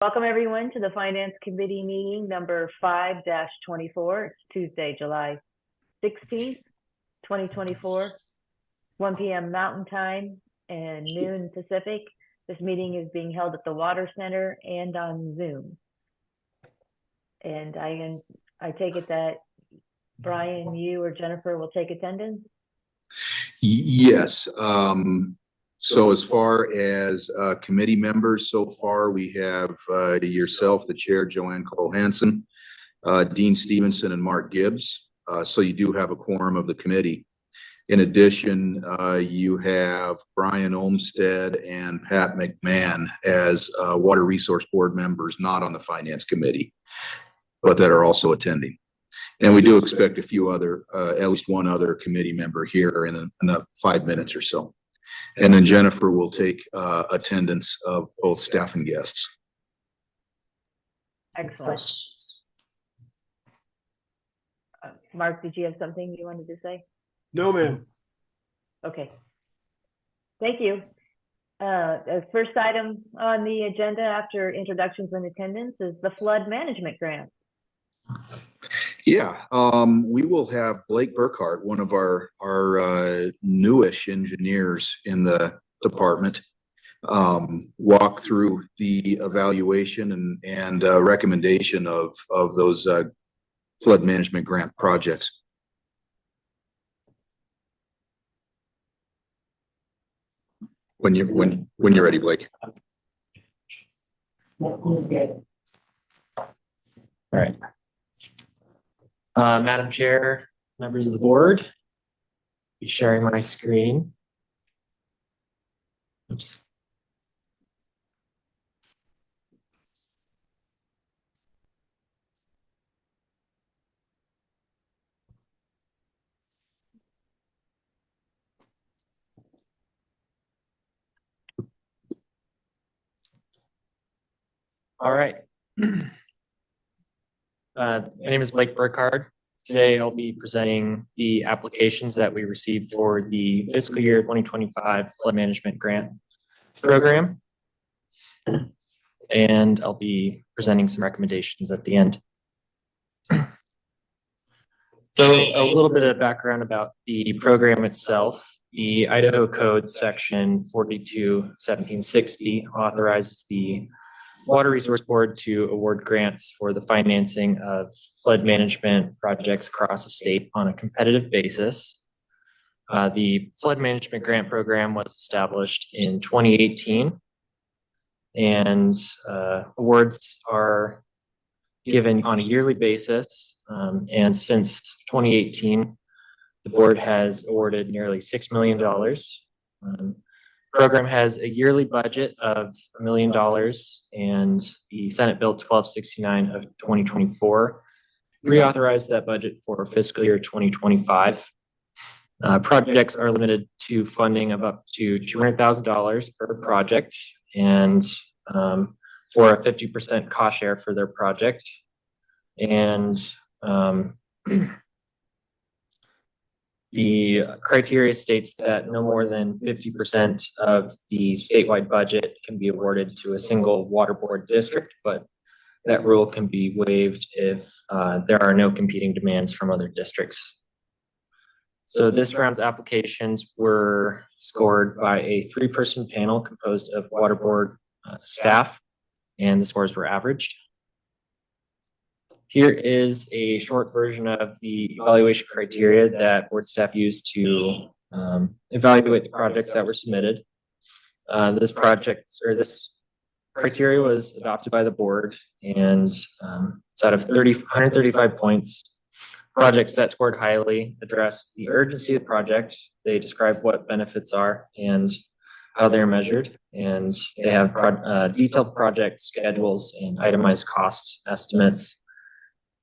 Welcome everyone to the Finance Committee meeting number 5-24. It's Tuesday, July 16th, 2024, 1 p.m. Mountain Time and noon Pacific. This meeting is being held at the Water Center and on Zoom. And I take it that Brian, you or Jennifer will take attendance? Yes. So as far as committee members, so far we have yourself, the chair, Joanne Cole-Hansen, Dean Stevenson, and Marc Gibbs. So you do have a quorum of the committee. In addition, you have Brian Olmstead and Pat McMahon as Water Resource Board members, not on the Finance Committee, but that are also attending. And we do expect a few other, at least one other committee member here in 5 minutes or so. And then Jennifer will take attendance of both staff and guests. Excellent. Marc, did you have something you wanted to say? No, ma'am. Okay. Thank you. The first item on the agenda after introductions and attendance is the flood management grant. Yeah, we will have Blake Burkhart, one of our newish engineers in the department, walk through the evaluation and recommendation of those flood management grant projects. When you're ready, Blake. All right. Madam Chair, members of the board, be sharing my screen. Oops. All right. My name is Blake Burkhart. Today I'll be presenting the applications that we received for the fiscal year 2025 flood management grant program. And I'll be presenting some recommendations at the end. So a little bit of background about the program itself. The Idaho Code section 42-1760 authorizes the Water Resource Board to award grants for the financing of flood management projects across the state on a competitive basis. The flood management grant program was established in 2018, and awards are given on a yearly basis. And since 2018, the board has awarded nearly $6 million. Program has a yearly budget of $1 million, and the Senate Bill 1269 of 2024 reauthorized that budget for fiscal year 2025. Projects are limited to funding of up to $200,000 per project, and for a 50% cost share for their project. And the criteria states that no more than 50% of the statewide budget can be awarded to a single water board district, but that rule can be waived if there are no competing demands from other districts. So this round's applications were scored by a 3-person panel composed of water board staff, and the scores were averaged. Here is a short version of the evaluation criteria that board staff used to evaluate the projects that were submitted. This criteria was adopted by the board, and it's out of 135 points. Projects that scored highly address the urgency of the project. They describe what benefits are and how they're measured, and they have detailed project schedules and itemized cost estimates,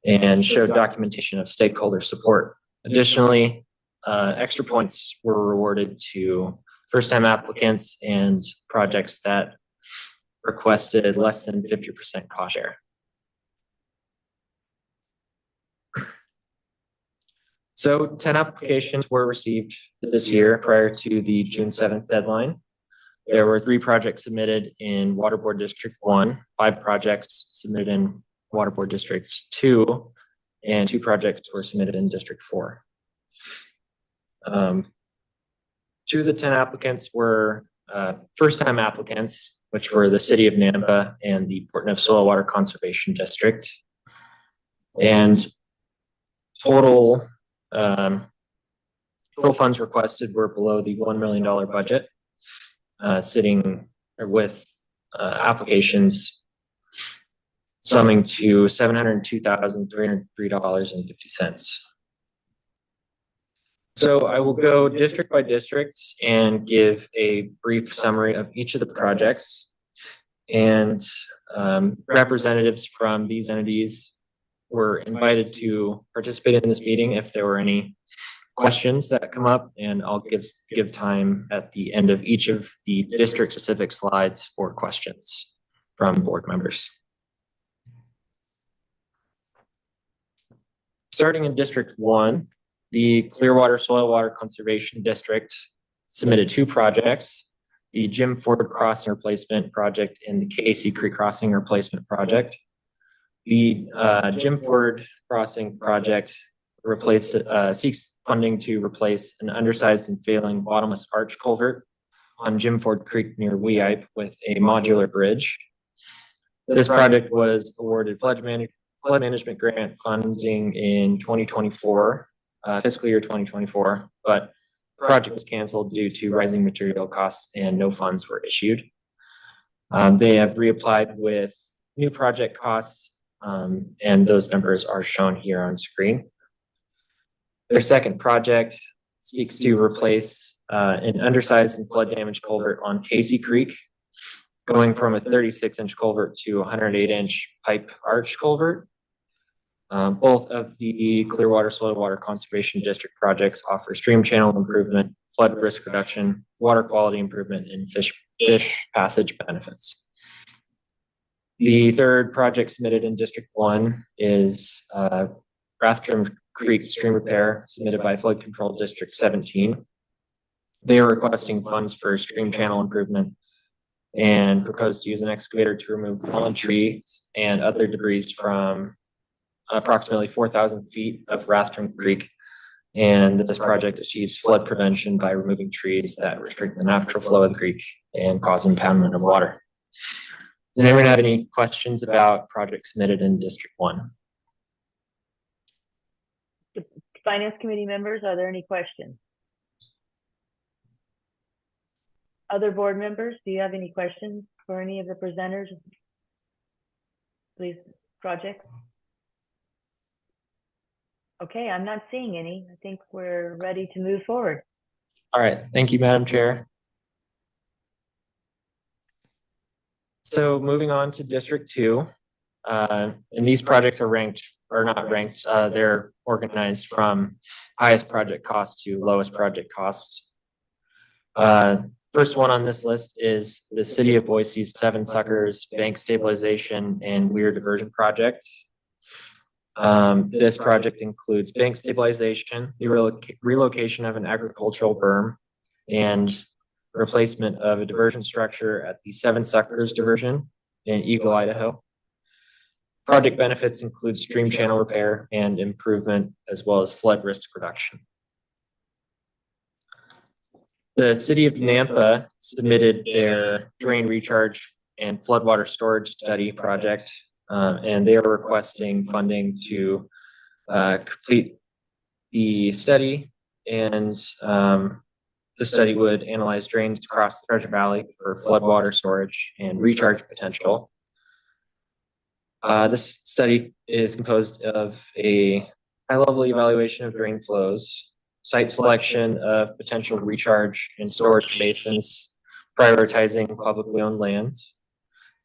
and showed documentation of stakeholder support. Additionally, extra points were rewarded to first-time applicants and projects that requested less than 50% cost share. So 10 applications were received this year prior to the June 7th deadline. There were 3 projects submitted in Water Board District 1, 5 projects submitted in Water Board District 2, and 2 projects were submitted in District 4. 2 of the 10 applicants were first-time applicants, which were the City of Nampa and the Portneuf Soil Water Conservation District. And total funds requested were below the $1 million budget, sitting with applications summing to $702,303.50. So I will go district by district and give a brief summary of each of the projects. And representatives from these entities were invited to participate in this meeting if there were any questions that come up, and I'll give time at the end of each of the district specific slides for questions from board members. Starting in District 1, the Clearwater Soil Water Conservation District submitted 2 projects, the Jim Ford Crossing Replacement Project and the Casey Creek Crossing Replacement Project. The Jim Ford Crossing Project seeks funding to replace an undersized and failing bottomless arch culvert on Jim Ford Creek near Weippe with a modular bridge. This project was awarded flood management grant funding in 2024, fiscal year 2024, but the project was canceled due to rising material costs and no funds were issued. They have reapplied with new project costs, and those numbers are shown here on screen. Their second project seeks to replace an undersized and flood damaged culvert on Casey Creek, going from a 36-inch culvert to a 108-inch pipe arch culvert. Both of the Clearwater Soil Water Conservation District projects offer stream channel improvement, flood risk reduction, water quality improvement, and fish passage benefits. The third project submitted in District 1 is Rathdrum Creek Stream Repair, submitted by Flood Control District 17. They are requesting funds for stream channel improvement and propose to use an excavator to remove fallen trees and other debris from approximately 4,000 feet of Rathdrum Creek. And this project achieves flood prevention by removing trees that restrict the natural flow of the creek and cause impoundment of water. Does anyone have any questions about projects submitted in District 1? Finance Committee members, are there any questions? Other board members, do you have any questions for any of the presenters? Please, project. Okay, I'm not seeing any. I think we're ready to move forward. All right, thank you, Madam Chair. So moving on to District 2, and these projects are not ranked, they're organized from highest project cost to lowest project cost. First one on this list is the City of Boise's Seven Suckers Bank Stabilization and Weir Diversion Project. This project includes bank stabilization, the relocation of an agricultural berm, and replacement of a diversion structure at the Seven Suckers diversion in Eagle, Idaho. Project benefits include stream channel repair and improvement, as well as flood risk reduction. The City of Nampa submitted their drain recharge and floodwater storage study project, and they are requesting funding to complete the study. And the study would analyze drains across the Treasure Valley for floodwater storage and recharge potential. This study is composed of a high-level evaluation of drain flows, site selection of potential recharge and storage basins, prioritizing publicly owned land,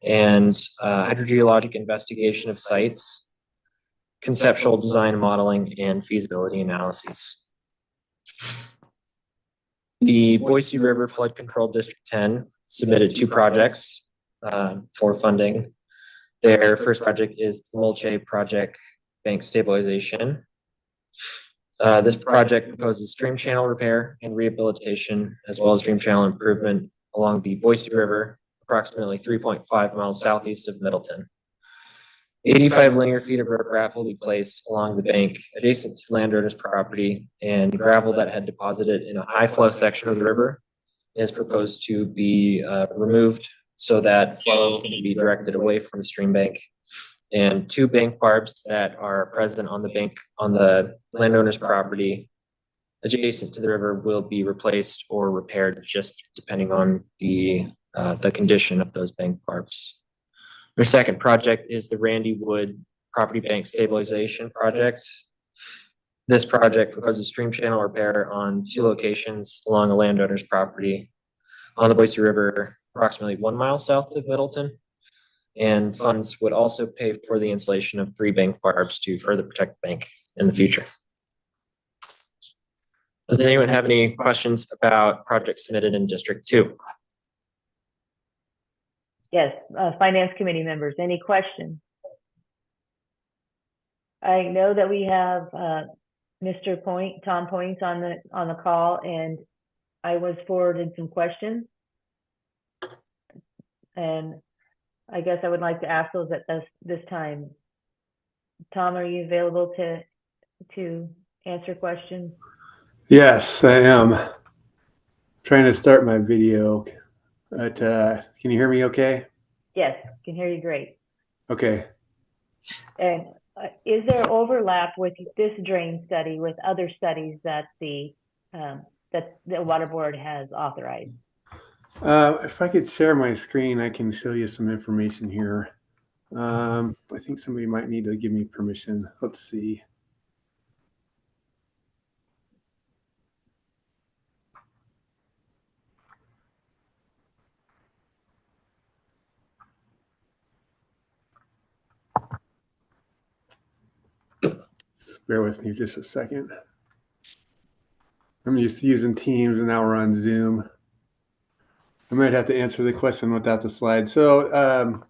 and hydrogeologic investigation of sites, conceptual design modeling, and feasibility analyses. The Boise River Flood Control District 10 submitted 2 projects for funding. Their first project is the Mulche Project Bank Stabilization. This project proposes stream channel repair and rehabilitation, as well as stream channel improvement along the Boise River, approximately 3.5 miles southeast of Middleton. 85 linear feet of riprap will be placed along the bank adjacent to landowner's property, and gravel that had deposited in a high flow section of the river is proposed to be removed so that flow can be directed away from the stream bank. And 2 bank barbs that are present on the bank on the landowner's property adjacent to the river will be replaced or repaired, just depending on the condition of those bank barbs. The second project is the Randy Wood Property Bank Stabilization Project. This project proposes stream channel repair on 2 locations along a landowner's property on the Boise River, approximately 1 mile south of Middleton. And funds would also pay for the installation of 3 bank barbs to further protect the bank in the future. Does anyone have any questions about projects submitted in District 2? Yes, Finance Committee members, any questions? I know that we have Mr. Tom Points on the call, and I was forwarded some questions. And I guess I would like to ask those at this time. Tom, are you available to answer questions? Yes, I am. Trying to start my video, but can you hear me okay? Yes, can hear you great. Okay. And is there overlap with this drain study with other studies that the Water Board has authorized? If I could share my screen, I can show you some information here. I think somebody might need to give me permission. Let's see. Bear with me just a second. I'm used to using Teams, and now we're on Zoom. I might have to answer the question without the slide. So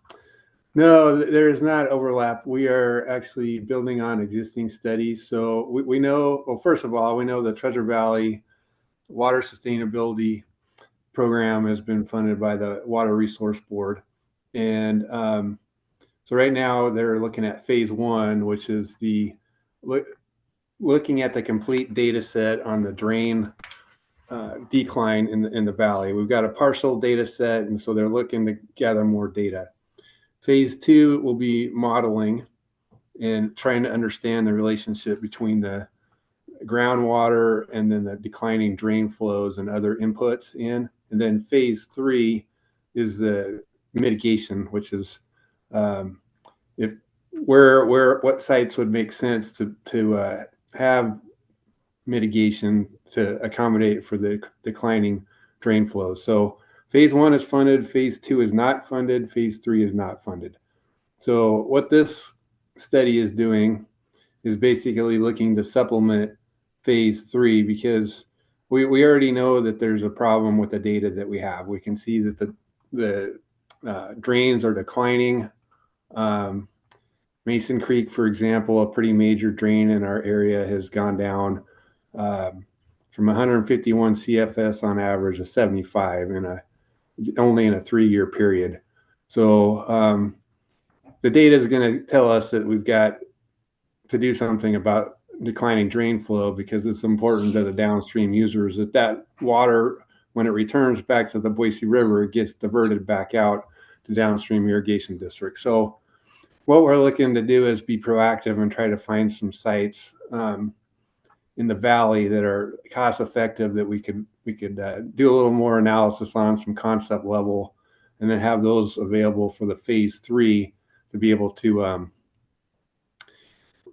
no, there is not overlap. We are actually building on existing studies. So we know, well, first of all, we know the Treasure Valley Water Sustainability Program has been funded by the Water Resource Board. And so right now they're looking at phase 1, which is the looking at the complete data set on the drain decline in the valley. We've got a partial data set, and so they're looking to gather more data. Phase 2 will be modeling and trying to understand the relationship between the groundwater and then the declining drain flows and other inputs in. And then phase 3 is the mitigation, which is what sites would make sense to have mitigation to accommodate for the declining drain flows. So phase 1 is funded, phase 2 is not funded, phase 3 is not funded. So what this study is doing is basically looking to supplement phase 3, because we already know that there's a problem with the data that we have. We can see that the drains are declining. Mason Creek, for example, a pretty major drain in our area, has gone down from 151 CFS on average to 75 only in a 3-year period. So the data is going to tell us that we've got to do something about declining drain flow, because it's important to the downstream users that water, when it returns back to the Boise River, it gets diverted back out to downstream irrigation districts. So what we're looking to do is be proactive and try to find some sites in the valley that are cost effective, that we could do a little more analysis on, some concept level, and then have those available for the phase 3 to be able to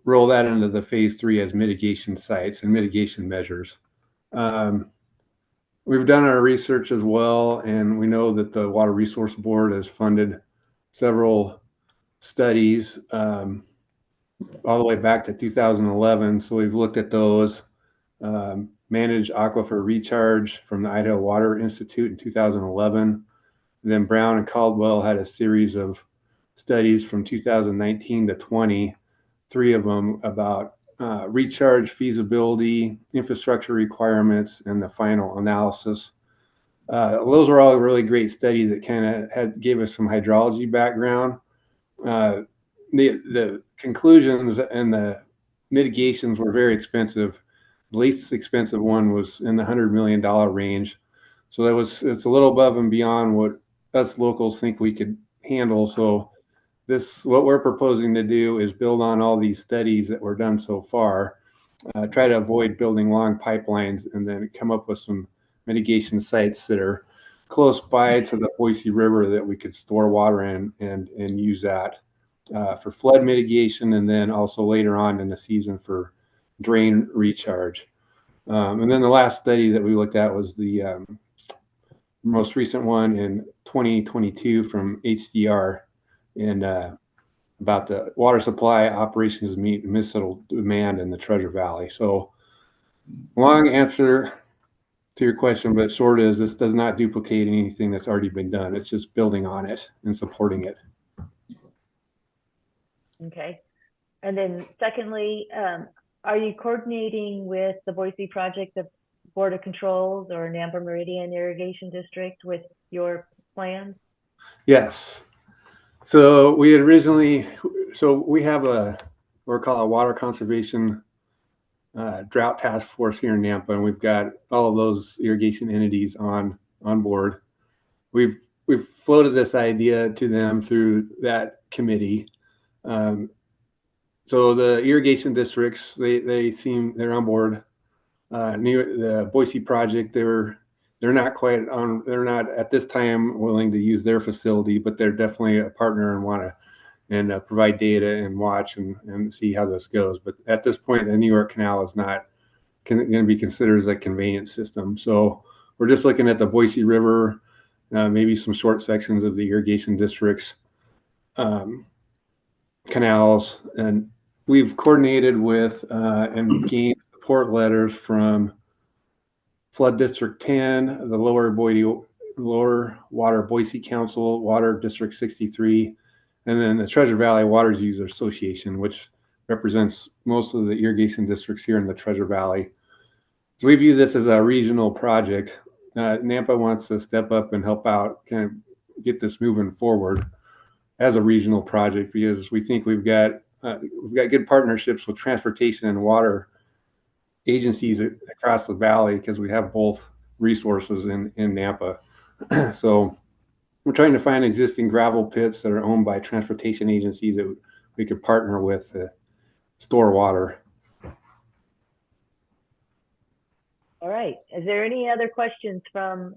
roll that into the phase 3 as mitigation sites and mitigation measures. We've done our research as well, and we know that the Water Resource Board has funded several studies all the way back to 2011. So we've looked at those. Managed Aquifer Recharge from the Idaho Water Institute in 2011. Then Brown and Caldwell had a series of studies from 2019 to 20, 3 of them about recharge feasibility, infrastructure requirements, and the final analysis. Those were all really great studies that kind of gave us some hydrology background. The conclusions and the mitigations were very expensive. The least expensive one was in the $100 million range. So it's a little above and beyond what us locals think we could handle. So what we're proposing to do is build on all these studies that were done so far, try to avoid building long pipelines, and then come up with some mitigation sites that are close by to the Boise River that we could store water in and use that for flood mitigation, and then also later on in the season for drain recharge. And then the last study that we looked at was the most recent one in 2022 from HDR and about the water supply operations to meet municipal demand in the Treasure Valley. So long answer to your question, but short is this does not duplicate anything that's already been done. It's just building on it and supporting it. Okay. And then secondly, are you coordinating with the Boise Project, the Board of Controls, or Nampa Meridian Irrigation District with your plans? Yes. So we had originally, we have we're called a water conservation drought task force here in Nampa, and we've got all of those irrigation entities on board. We've floated this idea to them through that committee. So the irrigation districts, they're on board. The Boise Project, they're not at this time willing to use their facility, but they're definitely a partner and want to provide data and watch and see how this goes. But at this point, the New York Canal is not going to be considered as a conveyance system. So we're just looking at the Boise River, maybe some short sections of the irrigation districts, canals, and we've coordinated with and gained support letters from Flood District 10, the Lower Water Boise Council, Water District 63, and then the Treasure Valley Waters User Association, which represents most of the irrigation districts here in the Treasure Valley. So we view this as a regional project. Nampa wants to step up and help out, kind of get this moving forward as a regional project, because we think we've got good partnerships with transportation and water agencies across the valley, because we have both resources in Nampa. So we're trying to find existing gravel pits that are owned by transportation agencies that we could partner with to store water. All right. Is there any other questions from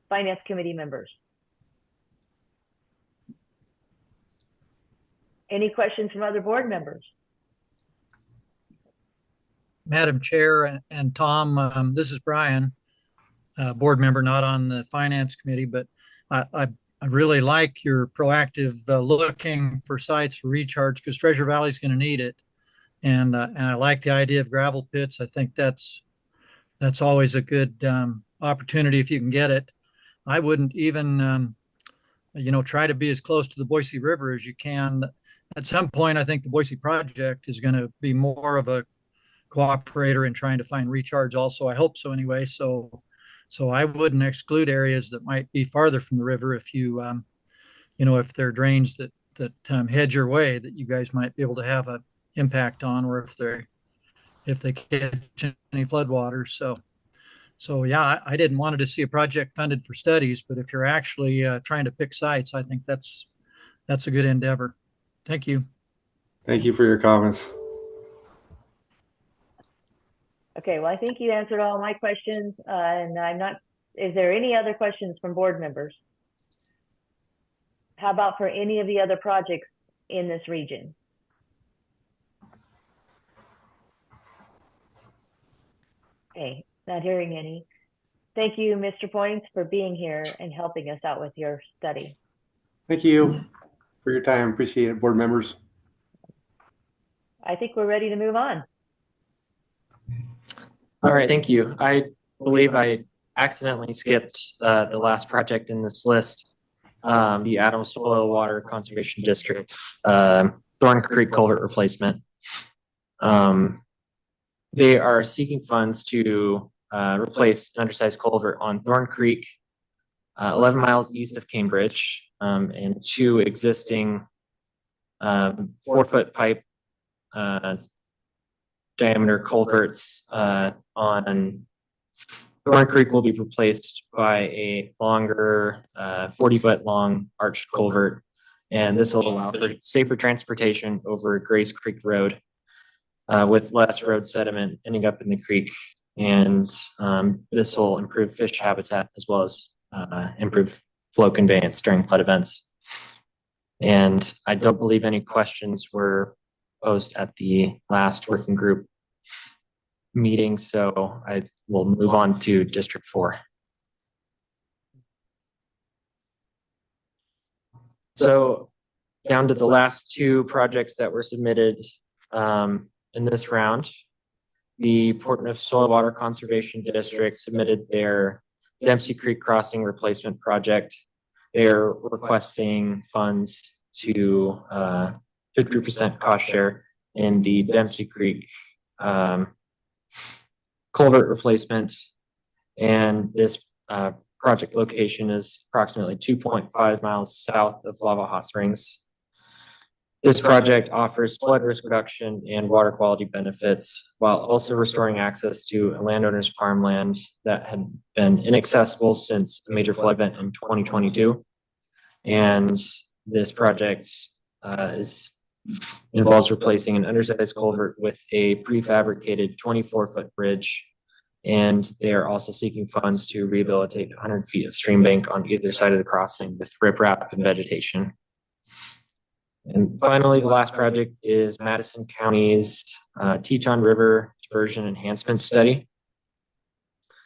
Finance Committee members? Any questions from other board members? Madam Chair and Tom, this is Brian, board member, not on the Finance Committee, but I really like your proactive looking for sites for recharge, because Treasure Valley is going to need it. And I like the idea of gravel pits. I think that's always a good opportunity if you can get it. I wouldn't even, try to be as close to the Boise River as you can. At some point, I think the Boise Project is going to be more of a cooperator in trying to find recharge also. I hope so anyway. So I wouldn't exclude areas that might be farther from the river if you, if there are drains that head your way that you guys might be able to have an impact on, or if they catch any floodwaters. So yeah, I didn't want to see a project funded for studies, but if you're actually trying to pick sites, I think that's a good endeavor. Thank you. Thank you for your comments. Okay, well, I think you answered all my questions, and is there any other questions from board members? How about for any of the other projects in this region? Okay, not hearing any. Thank you, Mr. Points, for being here and helping us out with your study. Thank you for your time. Appreciate it, board members. I think we're ready to move on. All right, thank you. I believe I accidentally skipped the last project in this list, the Adams Soil Water Conservation District, Thorn Creek Culvert Replacement. They are seeking funds to replace an undersized culvert on Thorn Creek 11 miles east of Cambridge, and 2 existing 4-foot pipe diameter culverts on Thorn Creek will be replaced by a longer 40-foot long arched culvert, and this will allow for safer transportation over Grace Creek Road with less road sediment ending up in the creek, and this will improve fish habitat as well as improve flow conveyance during flood events. And I don't believe any questions were posed at the last working group meeting, so I will move on to District 4. So down to the last 2 projects that were submitted in this round. The Portneuf Soil Water Conservation District submitted their Dempsey Creek Crossing Replacement Project. They're requesting funds to 50% cost share in the Dempsey Creek culvert replacement. And this project location is approximately 2.5 miles south of Lava Hot Springs. This project offers flood risk reduction and water quality benefits while also restoring access to a landowner's farmland that had been inaccessible since a major flood event in 2022. And this project involves replacing an undersized culvert with a prefabricated 24-foot bridge. And they are also seeking funds to rehabilitate 100 feet of stream bank on either side of the crossing with riprap and vegetation. And finally, the last project is Madison County's Teton River Diversion Enhancement Study.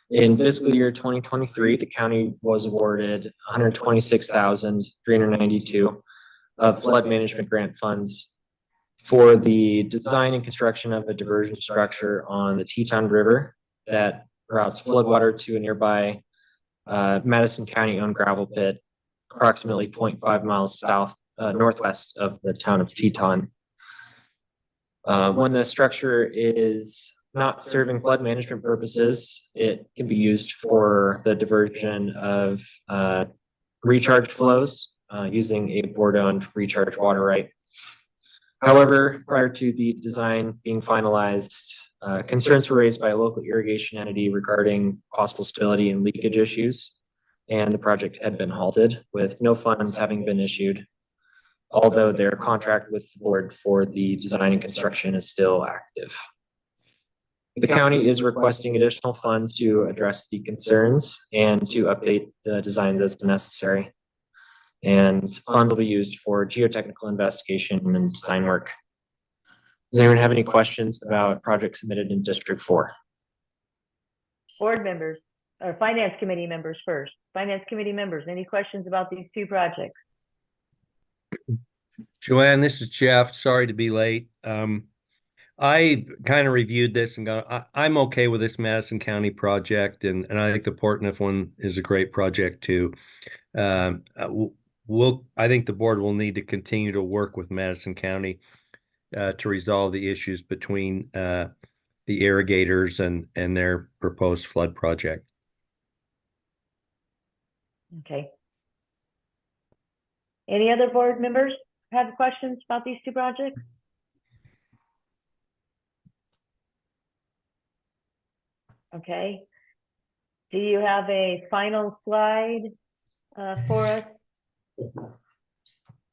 In fiscal year 2023, the county was awarded $126,392 of flood management grant funds for the design and construction of a diversion structure on the Teton River that routes floodwater to a nearby Madison County-owned gravel pit, approximately 0.5 miles northwest of the town of Teton. When the structure is not serving flood management purposes, it can be used for the diversion of recharge flows using a board-owned recharge water right. However, prior to the design being finalized, concerns were raised by a local irrigation entity regarding possible stability and leakage issues, and the project had been halted with no funds having been issued, although their contract with the board for the design and construction is still active. The county is requesting additional funds to address the concerns and to update the designs as necessary. And funds will be used for geotechnical investigation and design work. Does anyone have any questions about projects submitted in District 4? Board members or Finance Committee members first. Finance Committee members, any questions about these 2 projects? Joanne, this is Jeff. Sorry to be late. I kind of reviewed this and I'm okay with this Madison County project, and I think the Portneuf one is a great project too. I think the board will need to continue to work with Madison County to resolve the issues between the irrigators and their proposed flood project. Okay. Any other board members have questions about these 2 projects? Okay. Do you have a final slide for us?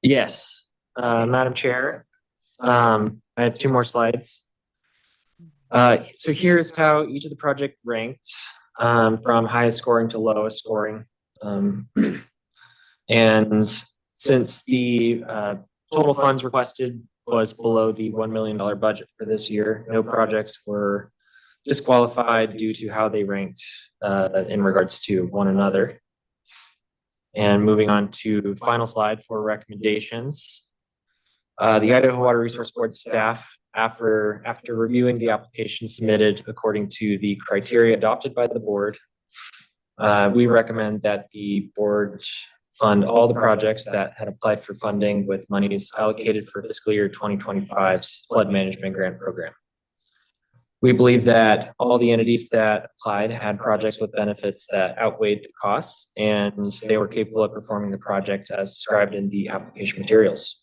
Yes, Madam Chair. I have 2 more slides. So here's how each of the projects ranked from highest scoring to lowest scoring. And since the total funds requested was below the $1 million budget for this year, no projects were disqualified due to how they ranked in regards to one another. And moving on to final slide for recommendations. The Idaho Water Resource Board staff, after reviewing the application submitted according to the criteria adopted by the board, we recommend that the board fund all the projects that had applied for funding with monies allocated for fiscal year 2025's flood management grant program. We believe that all the entities that applied had projects with benefits that outweighed the costs, and they were capable of performing the project as described in the application materials.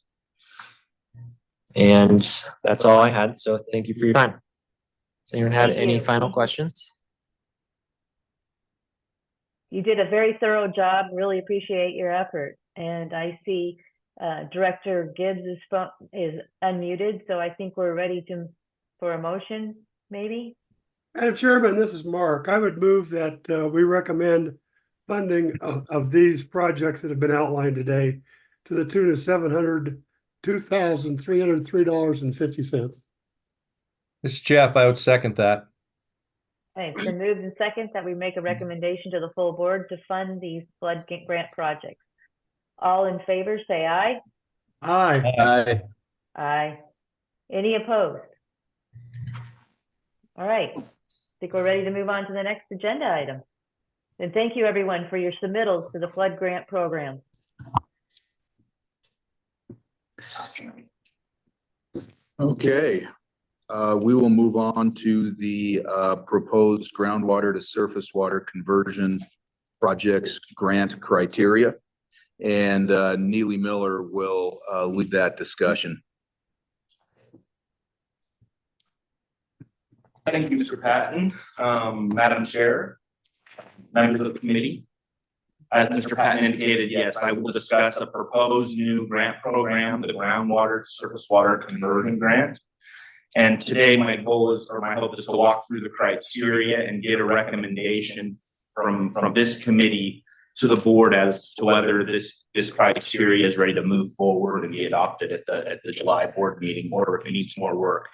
And that's all I had, so thank you for your time. Does anyone have Thank any you. final questions? You did a very thorough job. Really appreciate your effort. And I see Director Gibbs is unmuted, so I think we're ready for a motion, maybe? Madam Chairman, this is Marc. I would move that we recommend funding of these projects that have been outlined today to the tune of $702,303.50. This is Jeff. I would second that. Okay, it's been moved and second that we make a recommendation to the full board to fund these flood grant projects. All in favor, say aye. Aye. Aye. Aye. Any opposed? All right, I think we're ready to move on to the next agenda item. And thank you everyone for your submittals to the flood grant program. Okay, we will move on to the proposed groundwater to surface water conversion projects grant criteria. And Neely Miller will lead that discussion. Thank you, Mr. Patton. Madam Chair, members of the committee. As Mr. Patton indicated, yes, I will discuss a proposed new grant program, the groundwater to surface water conversion grant. And today my goal is, or my hope is to walk through the criteria and get a recommendation from this committee to the board as to whether this criteria is ready to move forward and be adopted at the July board meeting, or if it needs more work.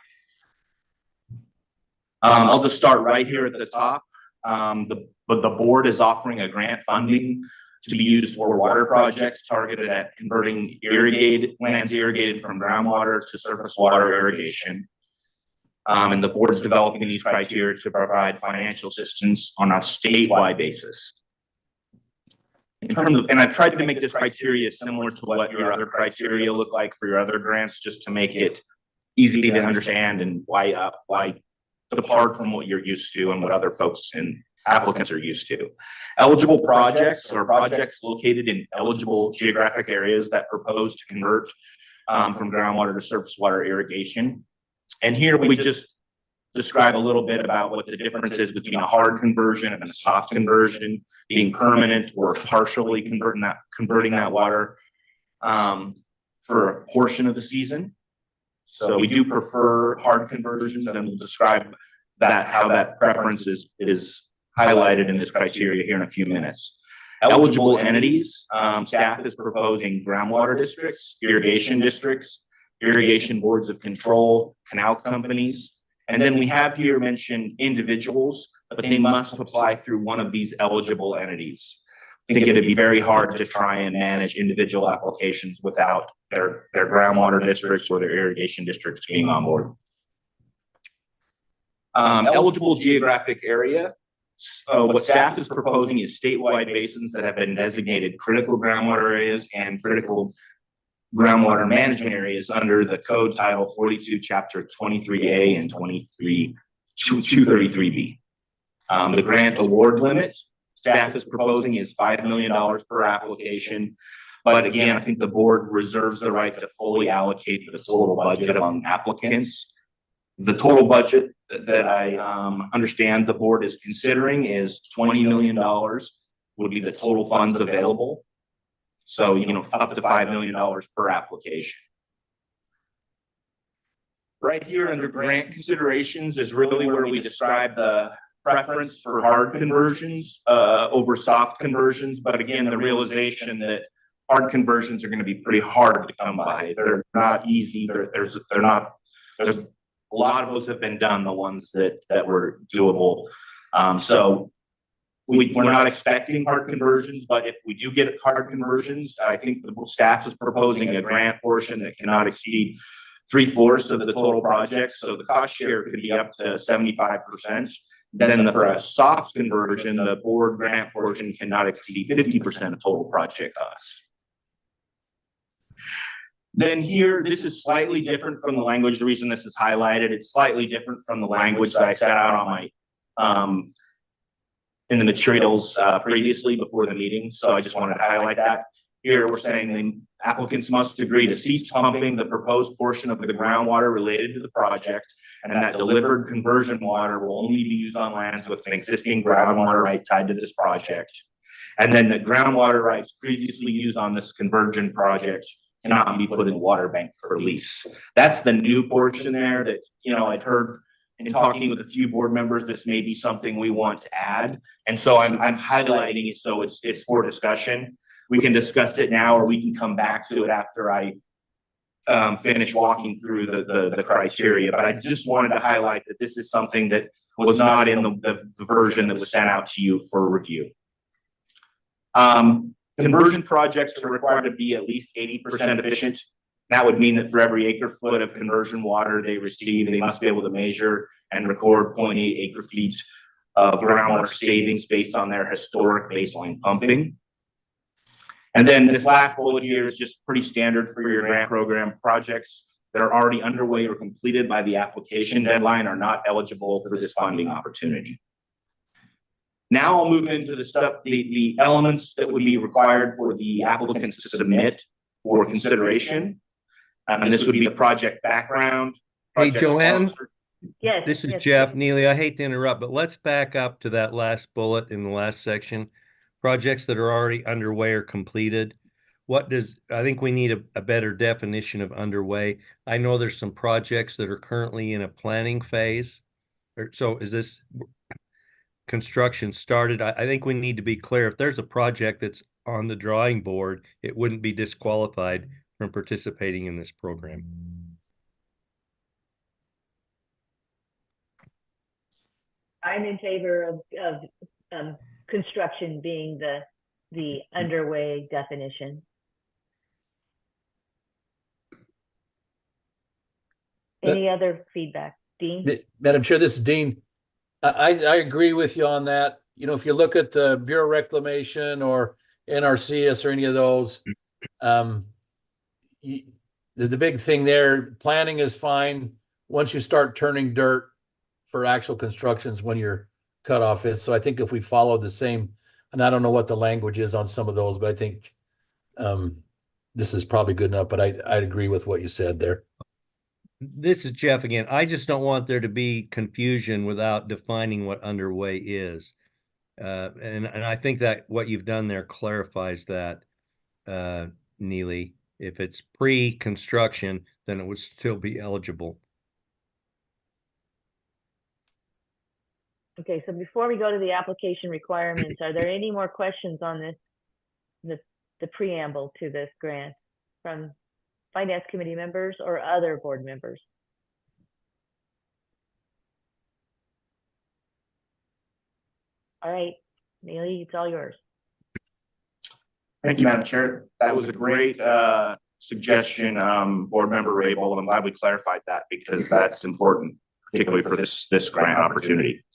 I'll just start right here at the top. But the board is offering a grant funding to be used for water projects targeted at converting lands irrigated from groundwater to surface water irrigation. And the board is developing these criteria to provide financial assistance on a statewide basis. In terms of, and I've tried to make this criteria similar to what your other criteria look like for your other grants, just to make it easy to understand and why depart from what you're used to and what other folks and applicants are used to. Eligible projects are projects located in eligible geographic areas that propose to convert from groundwater to surface water irrigation. And here we just describe a little bit about what the difference is between a hard conversion and a soft conversion, being permanent or partially converting that water for a portion of the season. So we do prefer hard conversions, and we'll describe how that preference is highlighted in this criteria here in a few minutes. Eligible entities, staff is proposing groundwater districts, irrigation boards of control, canal companies. And then we have here mentioned individuals, but they must apply through one of these eligible entities. I think it'd be very hard to try and manage individual applications without their groundwater districts or their irrigation districts being on board. Eligible geographic area. What staff is proposing is statewide basins that have been designated critical groundwater areas and critical groundwater management areas under the code title 42, chapter 23A and 233B. The grant award limit staff is proposing is $5 million per application. But again, I think the board reserves the right to fully allocate the total budget among applicants. The total budget that I understand the board is considering is $20 million would be the total funds available. So, up to $5 million per application. Right here under grant considerations is really where we describe the preference for hard conversions over soft conversions. But again, the realization that hard conversions are going to be pretty hard to come by. They're not easy. There's a lot of those have been done, the ones that were doable. So we're not expecting hard conversions, but if we do get hard conversions, I think the staff is proposing a grant portion that cannot exceed 3/4 of the total project. So the cost share could be up to 75%. Then for a soft conversion, the board grant portion cannot exceed 50% of total project costs. Then here, this is slightly different from the language. The reason this is highlighted, it's slightly different from the language that I set out on my, in the materials previously before the meeting. So I just wanted to highlight that. Here, we're saying the applicants must agree to cease pumping the proposed portion of the groundwater related to the project, and that delivered conversion water will only be used on lands with an existing groundwater right tied to this project. And then the groundwater rights previously used on this conversion project cannot be put in water bank for lease. That's the new portion there that, you know, I'd heard in talking with a few board members, this may be something we want to add. And so I'm highlighting it so it's for discussion. We can discuss it now, or we can come back to it after I finish walking through the criteria. But I just wanted to highlight that this is something that was not in the version that was sent out to you for review. Conversion projects are required to be at least 80% efficient. That would mean that for every acre foot of conversion water they receive, they must be able to measure and record 0.8 acre feet of groundwater savings based on their historic baseline pumping. And then this last bullet here is just pretty standard for your grant program. Projects that are already underway or completed by the application deadline are not eligible for this funding opportunity. Now I'll move into the stuff, the elements that would be required for the applicants to submit for consideration. And this would be the project background. Hey, Joanne? sponsor. Yes. This is yes, Jeff Neely. I hate to interrupt, but let's back up to that last bullet in the last section. Projects that are already underway or completed. I think we need a better definition of underway. I know there's some projects that are currently in a planning phase. So is this construction started? I think we need to be clear. If there's a project that's on the drawing board, it wouldn't be disqualified from participating in this program. I'm in favor of construction being the underway definition. Any other feedback, Dean? Madam Chair, this is Dean. I agree with you on that. You know, if you look at the Bureau of Reclamation or NRCS or any of those, the big thing there, planning is fine. Once you start turning dirt for actual constructions, when your cutoff is. So I think if we followed the same, and I don't know what the language is on some of those, but I think this is probably good enough. But I'd agree with what you said there. This is Jeff again. I just don't want there to be confusion without defining what underway is. And I think that what you've done there clarifies that, Neely. If it's pre-construction, then it would still be eligible. Okay, so before we go to the application requirements, are there any more questions on this, the preamble to this grant from Finance Committee members or other board members? All right, Neely, it's all yours. Thank you, Madam Chair. That was a great suggestion, Board Member Raybould. I'm glad we clarified that because that's important, particularly for this grant opportunity.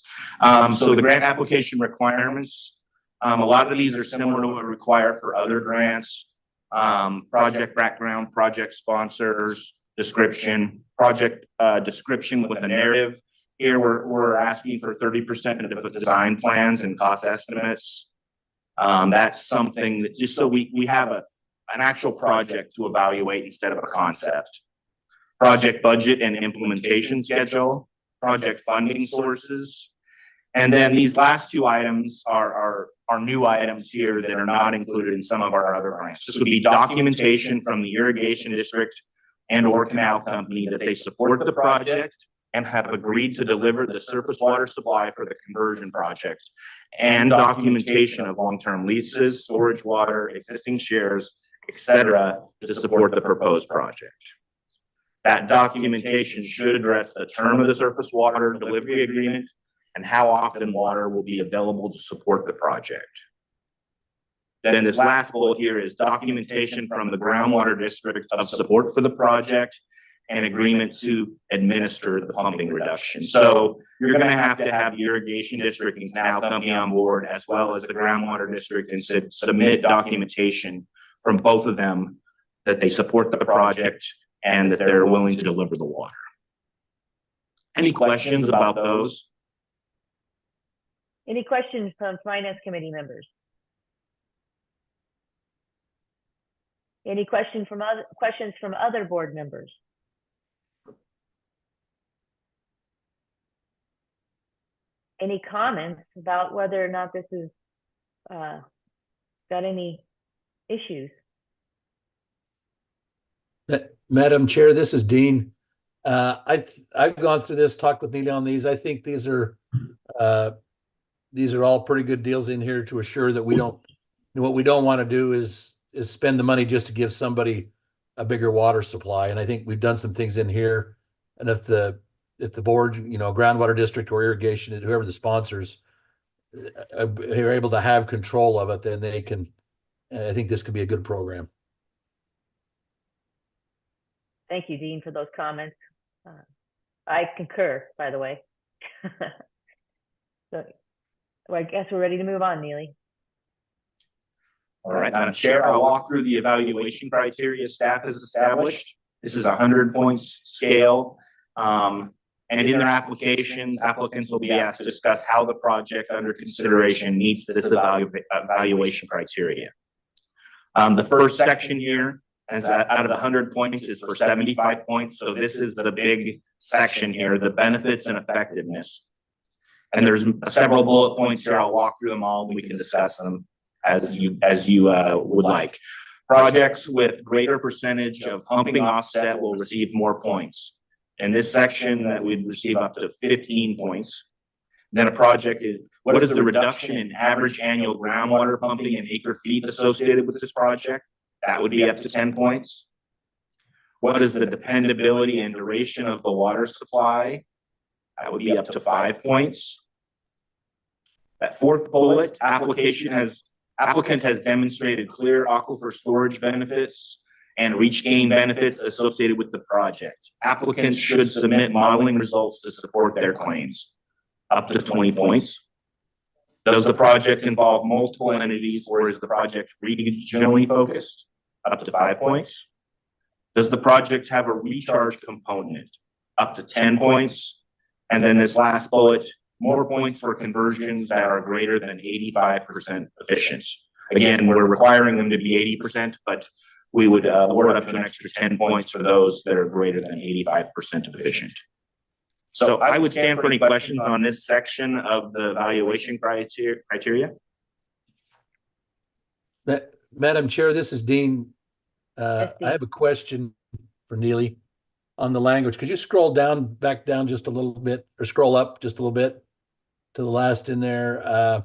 So the grant application requirements, a lot of these are similar to what we require for other grants. Project background, project sponsors, description, project description with a narrative. Here we're asking for 30% of the design plans and cost estimates. That's something that just so we have an actual project to evaluate instead of a concept. Project budget and implementation schedule, project funding sources. And then these last two items are new items here that are not included in some of our other grants. This would be documentation from the irrigation district and or canal company that they support the project and have agreed to deliver the surface water supply for the conversion project, and documentation of long-term leases, storage water, existing shares, etc., to support the proposed project. That documentation should address the term of the surface water delivery agreement and how often water will be available to support the project. Then this last bullet here is documentation from the groundwater district of support for the project and agreement to administer the pumping reduction. So you're going to have the irrigation district and canal company on board, as well as the groundwater district, and submit documentation from both of them that they support the project, and that they're willing to deliver the water. Any questions about those? Any questions from Finance Committee members? Any questions from other board members? Any comments about whether or not this is got any issues? Madam Chair, this is Dean. I've gone through this, talked with Neely on these. I think these are all pretty good deals in here to assure that we don't. What we don't want to do is spend the money just to give somebody a bigger water supply. And I think we've done some things in here. And if the board, groundwater district or irrigation, whoever the sponsors are able to have control of it, then they can. I think this could be a good program. Thank you, Dean, for those comments. I concur, by the way. So, well, I guess we're ready to move on, Neely. All right, Madam Chair, I'll walk through the evaluation criteria staff has established. This is a 100-point scale. And in their applications, applicants will be asked to discuss how the project under consideration meets this evaluation criteria. The first section here, as out of the 100 points, is for 75 points. So this is the big section here, the benefits and effectiveness. And there's several bullet points here. I'll walk through them all and we can discuss them as you would like. Projects with greater percentage of pumping offset will receive more points. In this section, that we'd receive up to 15 points. Then a project is, what is the reduction in average annual groundwater pumping in acre feet associated with this project? That would be up to 10 points. What is the dependability and duration of the water supply? That would be up to 5 points. That fourth bullet, applicant has demonstrated clear aquifer storage benefits and reach gain benefits associated with the project. Applicants should submit modeling results to support their claims, up to 20 points. Does the project involve multiple entities or is the project regionally focused? Up to 5 points. Does the project have a recharge component? Up to 10 points. And then this last bullet, more points for conversions that are greater than 85% efficient. Again, we're requiring them to be 80%, but we would award up to an extra 10 points for those that are greater than 85% efficient. So I would stand for any questions on this section of the evaluation criteria. Madam Chair, this is Dean. Yes, Dean. I have a question for Neely on the language. Could you scroll back down just a little bit, or scroll up just a little bit to the last in there,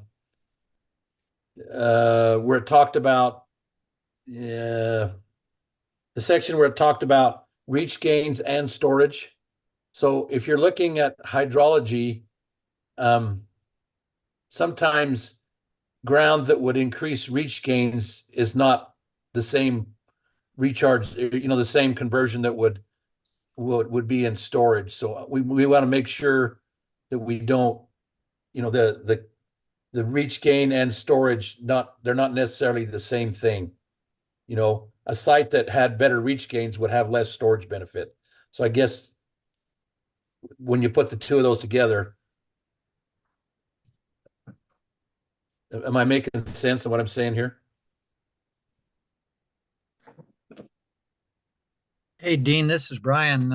where it talked about the section where it talked about reach gains and storage. So if you're looking at hydrology, sometimes ground that would increase reach gains is not the same recharge, the same conversion that would be in storage. So we want to make sure that we don't, the reach gain and storage, they're not necessarily the same thing. A site that had better reach gains would have less storage benefit. So I guess when you put the two of those together, am I making sense of what I'm saying here? Hey, Dean, this is Brian.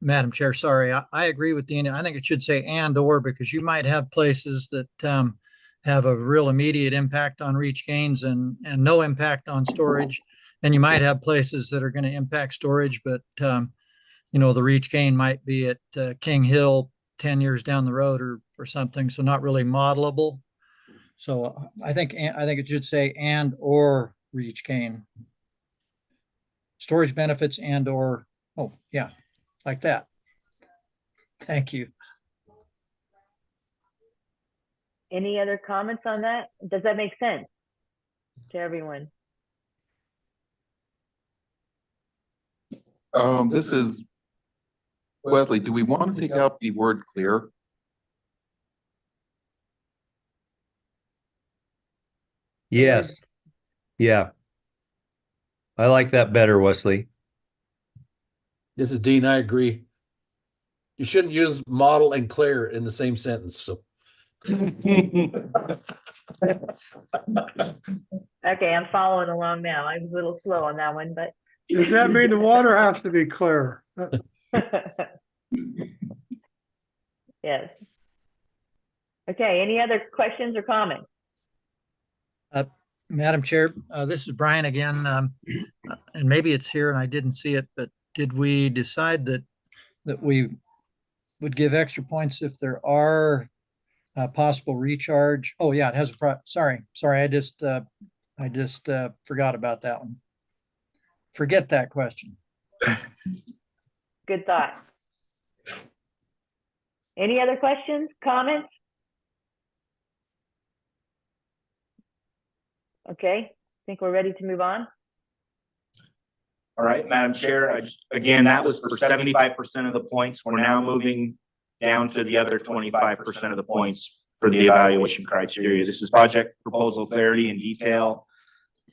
Madam Chair, sorry, I agree with Dean. I think it should say and or, because you might have places that have a real immediate impact on reach gains and no impact on storage. And you might have places that are going to impact storage, but the reach gain might be at King Hill 10 years down the road or something. So not really modelable. So I think it should say and or reach gain. Storage benefits and or, oh yeah, like that. Thank you. Any other comments on that? Does that make sense to everyone? This is Wesley. Do we want to take out the word clear? Yes. Yeah. I like that better, Wesley. This is Dean. I agree. You shouldn't use model and clear in the same sentence. So Okay, I'm following along now. I was a little slow on that one, but. Does that mean the water has to be clear? Yes. Okay, any other questions or comments? Madam Chair, this is Brian again, and maybe it's here and I didn't see it, but did we decide that we would give extra points if there are possible recharge? Oh yeah, it has sorry, I just forgot about that one. Forget that question. Good thought. Any other questions, comments? Okay, I think we're ready to move on. All right, Madam Chair, again, that was for 75% of the points. We're now moving down to the other 25% of the points for the evaluation criteria. This is project proposal clarity and detail.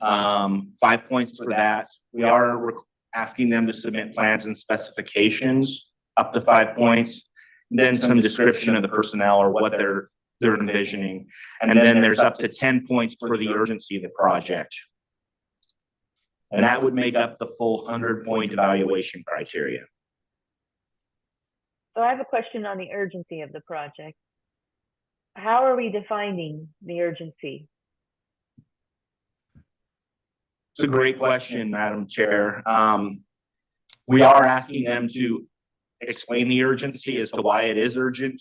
5 points for that. We are asking them to submit plans and specifications, up to 5 points. Then some description of the personnel or what they're envisioning. And then there's up to 10 points for the urgency of the project. And that would make up the full 100-point evaluation criteria. So I have a question on the urgency of the project. How are we defining the urgency? It's a great question, Madam Chair. We are asking them to explain the urgency as to why it is urgent.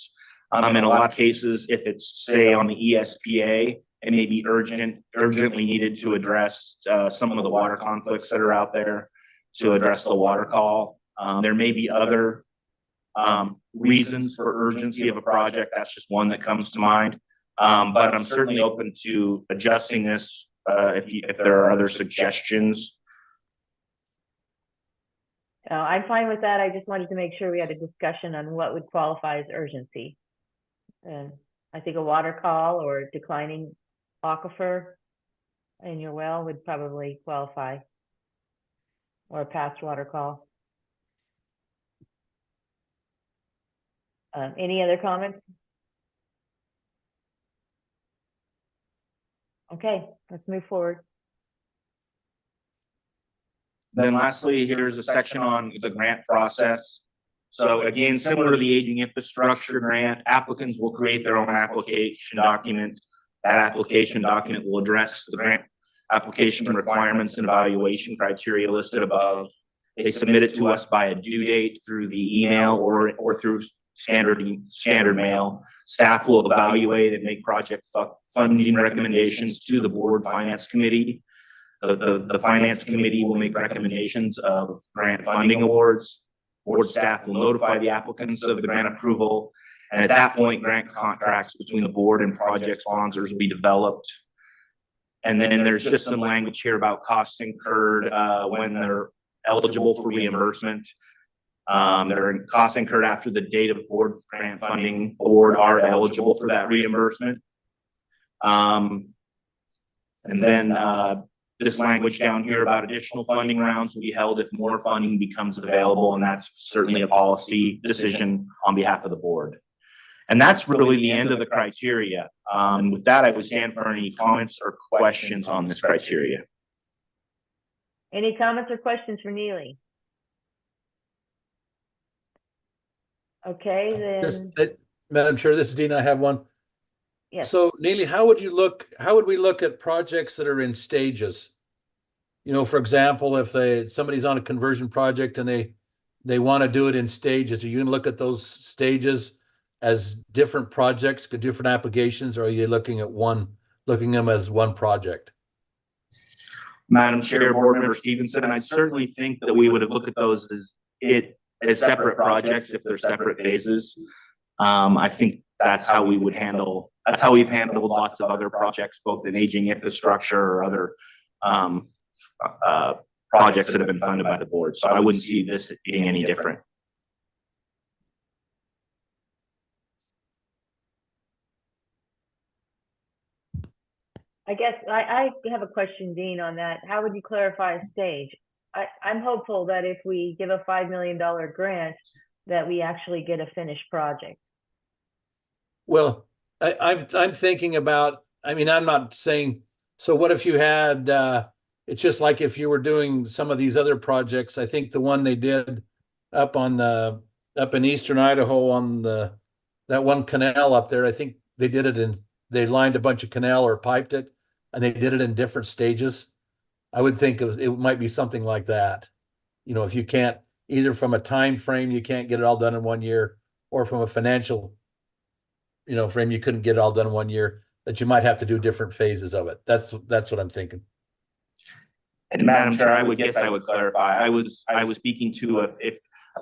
In a lot of cases, if it's, say, on the ESPA, it may be urgently needed to address some of the water conflicts that are out there, to address the water call. There may be other reasons for urgency of a project. That's just one that comes to mind. But I'm certainly open to adjusting this if there are other suggestions. I'm fine with that. I just wanted to make sure we had a discussion on what would qualify as urgency. And I think a water call or declining aquifer in your well would probably qualify, or a past water call. Any other comments? Okay, let's move forward. Then lastly, here's a section on the grant process. So again, similar to the aging infrastructure grant, applicants will create their own application document. That application document will address the grant application requirements and evaluation criteria listed above. They submit it to us by a due date through the email or through standard mail. Staff will evaluate and make project funding recommendations to the board finance committee. The finance committee will make recommendations of grant funding awards. Board staff will notify the applicants of the grant approval. And at that point, grant contracts between the board and project sponsors will be developed. And then there's just some language here about costs incurred when they're eligible for reimbursement. There are costs incurred after the date of board grant funding award are eligible for that reimbursement. And then this language down here about additional funding rounds will be held if more funding becomes available, and that's certainly a policy decision on behalf of the board. And that's really the end of the criteria. With that, I would stand for any comments or questions on this criteria. Any comments or questions for Neely? Okay, then. Madam Chair, this is Dean. I have one. Yes. So Neely, how would we look at projects that are in stages? You know, for example, if somebody's on a conversion project and they want to do it in stages, are you going to look at those stages as different projects, different applications, or are you looking at them as one project? Madam Chair, Board Member Stevenson, I certainly think that we would have looked at those as separate projects if they're separate phases. I think that's how we've handled lots of other projects, both in aging infrastructure or other projects that have been funded by the board. So I wouldn't see this being any different. I guess I have a question, Dean, on that. How would you clarify a stage? I'm hopeful that if we give a $5 million grant, that we actually get a finished project. Well, I'm thinking about, I mean, I'm not saying, so what if you had, it's just like if you were doing some of these other projects, I think the one they did up in eastern Idaho on that one canal up there, I think they did it they lined a bunch of canal or piped it, and they did it in different stages. I would think it might be something like that. You know, if you can't, either from a time frame, you can't get it all done in 1 year, or from a financial, frame, you couldn't get it all done in 1 year, that you might have to do different phases of it. That's what I'm thinking. And Madam Chair, I would guess I would clarify. I was speaking to if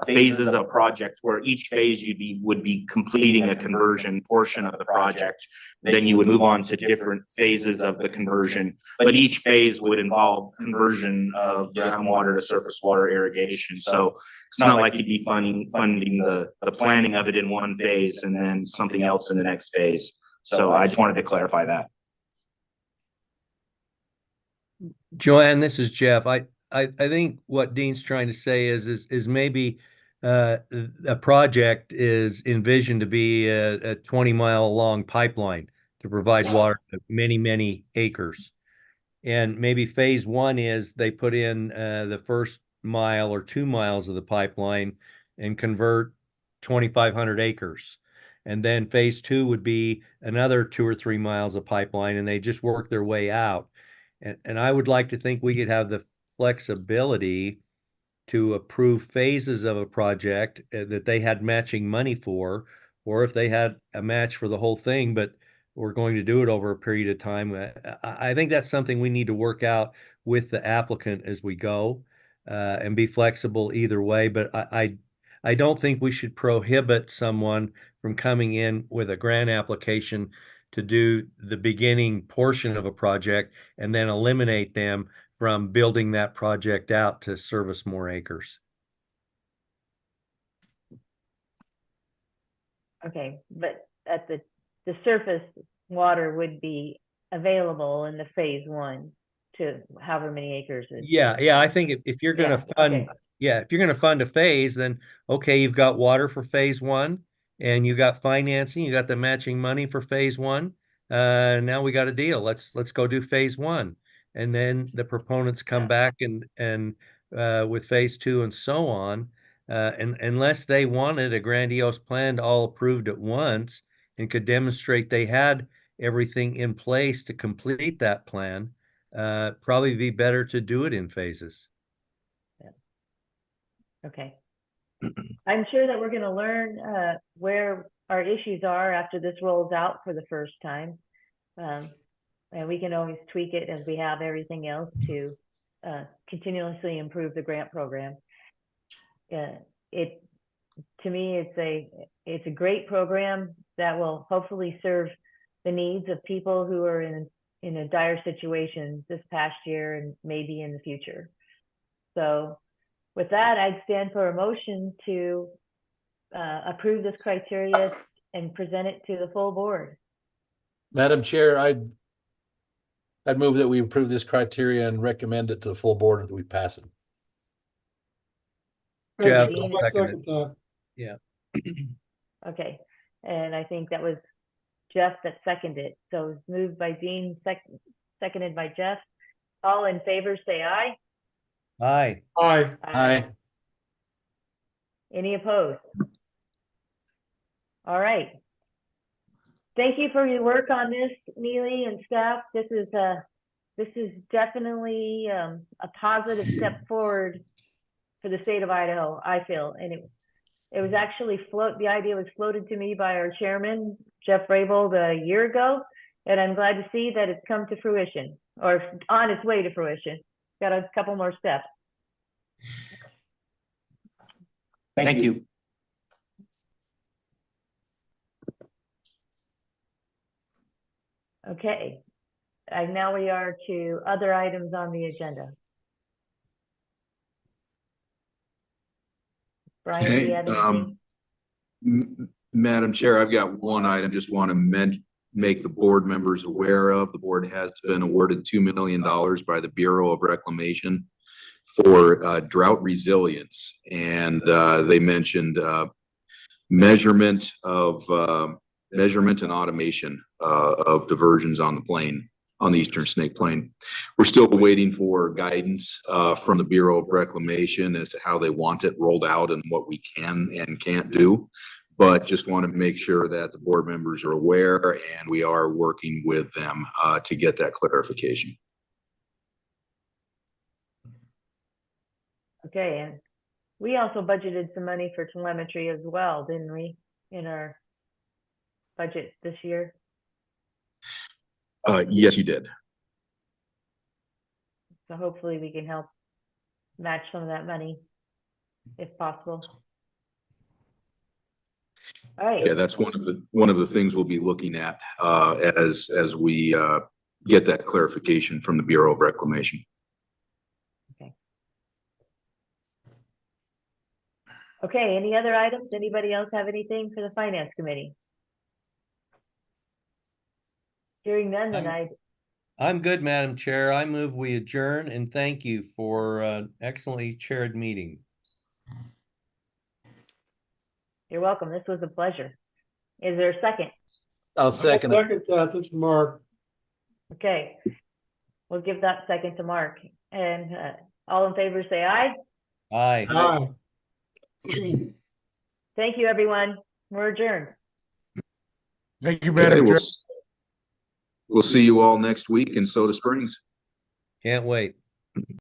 phases of a project where each phase would be completing a conversion portion of the project, then you would move on to different phases of the conversion. But each phase would involve conversion of groundwater to surface water irrigation. So it's not like you'd be funding the planning of it in one phase and then something else in the next phase. So I just wanted to clarify that. Joanne, this is Jeff. I think what Dean's trying to say is maybe a project is envisioned to be a 20-mile long pipeline to provide water to many, many acres. And maybe phase one is they put in the first mile or 2 miles of the pipeline and convert 2,500 acres. And then phase two would be another 2 or 3 miles of pipeline, and they just work their way out. And I would like to think we could have the flexibility to approve phases of a project that they had matching money for, or if they had a match for the whole thing, but we're going to do it over a period of time. I think that's something we need to work out with the applicant as we go, and be flexible either way. But I don't think we should prohibit someone from coming in with a grant application to do the beginning portion of a project and then eliminate them from building that project out to service more acres. Okay, but at the surface water would be available in the phase one to however many acres. Yeah, I think if you're going to fund, okay. if you're going to fund a phase, then okay, you've got water for phase one, and you got financing, you got the matching money for phase one. Now we got a deal. Let's go do phase one, and then the proponents come back and with phase two and so on. And unless they wanted a grandiose plan all approved at once and could demonstrate they had everything in place to complete that plan, probably be better to do it in phases. Yeah. Okay. I'm sure that we're going to learn where our issues are after this rolls out for the first time. And we can always tweak it as we have everything else to continuously improve the grant program. To me, it's a great program that will hopefully serve the needs of people who are in a dire situation this past year and maybe in the future. So with that, I'd stand for a motion to approve this criteria and present it to the full board. Madam Chair, I'd move that we approve this criteria and recommend it to the full board that we pass it. Jeff, Dean, I'll second it. Yeah. Okay, and I think that was Jeff that seconded it. So it's moved by Dean, seconded by Jeff. All in favor, say aye. Aye. Aye. Aye. Any opposed? All right. Thank you for your work on this, Neely and staff. This is definitely a positive step forward for the state of Idaho, I feel. And it was actually the idea was floated to me by our chairman, Jeff Raybould, a year ago. And I'm glad to see that it's come to fruition, or on its way to fruition. Got a couple more steps. Thank you. Okay, and now we are to other items on the agenda. Brian, do you have anything? Madam Chair, I've got one item. Just want to make the board members aware of. The board has been awarded $2 million by the Bureau of Reclamation for drought resilience. And they mentioned measurement and automation of diversions on the plain, on the Eastern Snake Plain. We're still waiting for guidance from the Bureau of Reclamation as to how they want it rolled out and what we can and can't do. But just want to make sure that the board members are aware, and we are working with them to get that clarification. Okay, and we also budgeted some money for telemetry as well, didn't we, in our budget this year? Yes, you did. So hopefully we can help match some of that money if possible. All right. Yeah, that's one of the things we'll be looking at as we get that clarification from the Bureau of Reclamation. Okay, any other items? Anybody else have anything for the Finance Committee? Hearing none, then I'm good, Madam Chair. I move we adjourn, and thank you for an excellently chaired meeting. You're welcome. This was a pleasure. Is there a second? I'll second it. Second, this is Mark. Okay, we'll give that second to Mark. And all in favor, say aye. Aye. Aye. Thank you, everyone. We're adjourned. Thank you, Okay, Madam Chair. we'll see you all next week in Soda Springs. Can't wait.